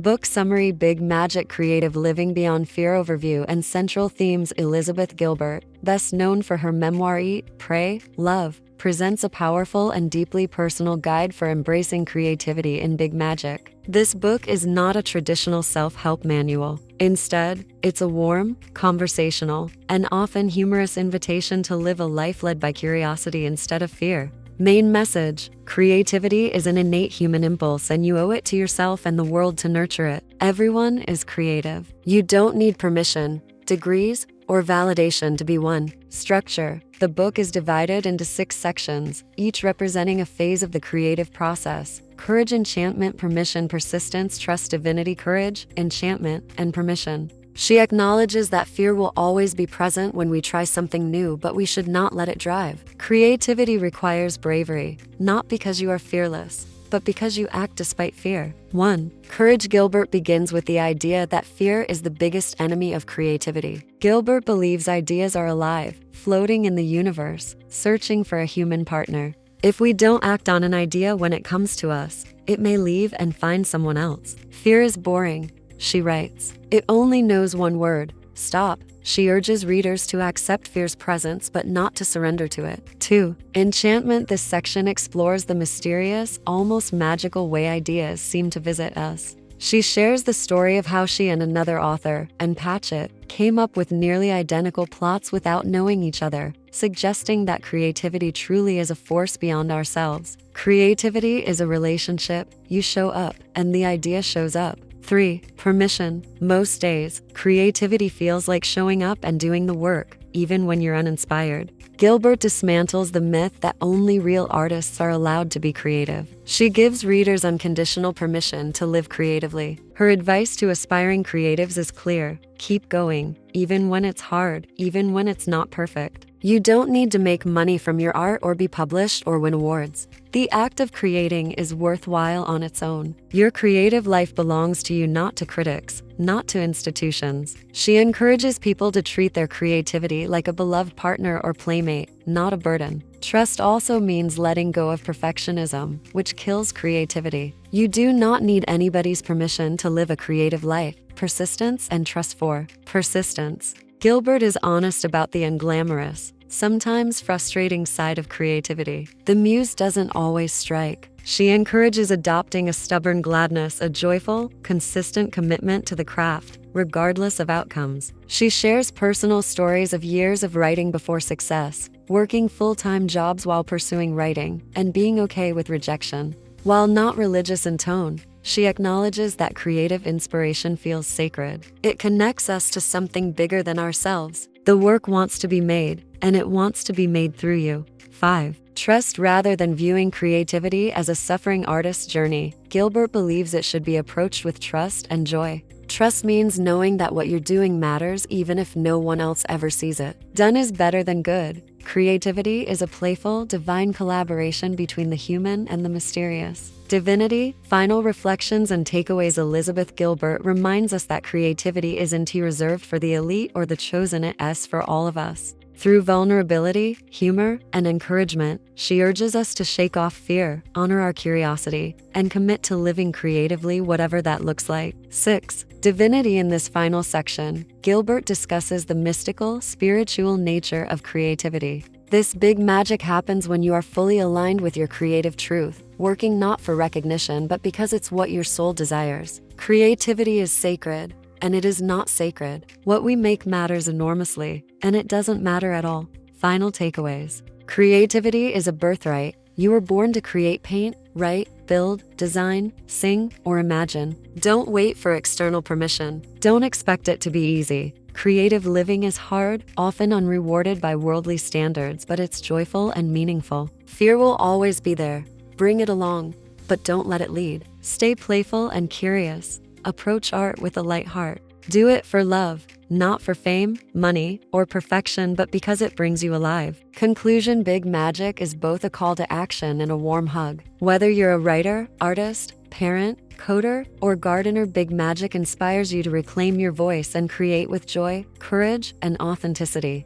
Book summary: Big Magic Creative Living Beyond Fear overview and central themes. Elizabeth Gilbert, best known for her memoir Eat, Pray, Love, presents a powerful and deeply personal guide for embracing creativity in big magic. This book is not a traditional self-help manual. Instead, it's a warm, conversational, and often humorous invitation to live a life led by curiosity instead of fear. Main message: creativity is an innate human impulse and you owe it to yourself and the world to nurture it. Everyone is creative. You don't need permission, degrees, or validation to be one. Structure: the book is divided into 6 sections, each representing a phase of the creative process. Courage, enchantment, permission, persistence, trust, divinity. Courage, enchantment, and permission. She acknowledges that fear will always be present when we try something new, but we should not let it drive. Creativity requires bravery, not because you are fearless, but because you act despite fear. 1. Courage. Gilbert begins with the idea that fear is the biggest enemy of creativity. Gilbert believes ideas are alive, floating in the universe, searching for a human partner. If we don't act on an idea when it comes to us, it may leave and find someone else. Fear is boring, she writes. It only knows one word: stop. She urges readers to accept fear's presence but not to surrender to it. 2. Enchantment. This section explores the mysterious, almost magical way ideas seem to visit us. She shares the story of how she and another author, Ann Patchett, came up with nearly identical plots without knowing each other, suggesting that creativity truly is a force beyond ourselves. Creativity is a relationship. You show up, and the idea shows up. 3. Permission. Most days, creativity feels like showing up and doing the work, even when you're uninspired. Gilbert dismantles the myth that only real artists are allowed to be creative. She gives readers unconditional permission to live creatively. Her advice to aspiring creatives is clear: keep going, even when it's hard, even when it's not perfect. You don't need to make money from your art or be published or win awards. The act of creating is worthwhile on its own. Your creative life belongs to you, not to critics, not to institutions. She encourages people to treat their creativity like a beloved partner or playmate, not a burden. Trust also means letting go of perfectionism, which kills creativity. You do not need anybody's permission to live a creative life. Persistence and trust. 4. Persistence. Gilbert is honest about the unglamorous, sometimes frustrating side of creativity. The muse doesn't always strike. She encourages adopting a stubborn gladness, a joyful, consistent commitment to the craft, regardless of outcomes. She shares personal stories of years of writing before success, working full-time jobs while pursuing writing, and being okay with rejection. While not religious in tone, she acknowledges that creative inspiration feels sacred. It connects us to something bigger than ourselves. The work wants to be made, and it wants to be made through you. 5. Trust. Rather than viewing creativity as a suffering artist's journey, Gilbert believes it should be approached with trust and joy. Trust means knowing that what you're doing matters even if no one else ever sees it. Done is better than good. Creativity is a playful, divine collaboration between the human and the mysterious. Divinity. Final reflections and takeaways. Elizabeth Gilbert reminds us that creativity isn't reserved for the elite or the chosen. It's for all of us. Through vulnerability, humor, and encouragement, she urges us to shake off fear, honor our curiosity, and commit to living creatively, whatever that looks like. 6. Divinity. In this final section, Gilbert discusses the mystical, spiritual nature of creativity. This big magic happens when you are fully aligned with your creative truth, working not for recognition but because it's what your soul desires. Creativity is sacred, and it is not sacred. What we make matters enormously, and it doesn't matter at all. Final takeaways. Creativity is a birthright. You were born to create. Paint, write, build, design, sing, or imagine. Don't wait for external permission. Don't expect it to be easy. Creative living is hard, often unrewarded by worldly standards, but it's joyful and meaningful. Fear will always be there. Bring it along, but don't let it lead. Stay playful and curious. Approach art with a light heart. Do it for love, not for fame, money, or perfection, but because it brings you alive. Conclusion. Big magic is both a call to action and a warm hug. Whether you're a writer, artist, parent, coder, or gardener, big magic inspires you to reclaim your voice and create with joy, courage, and authenticity.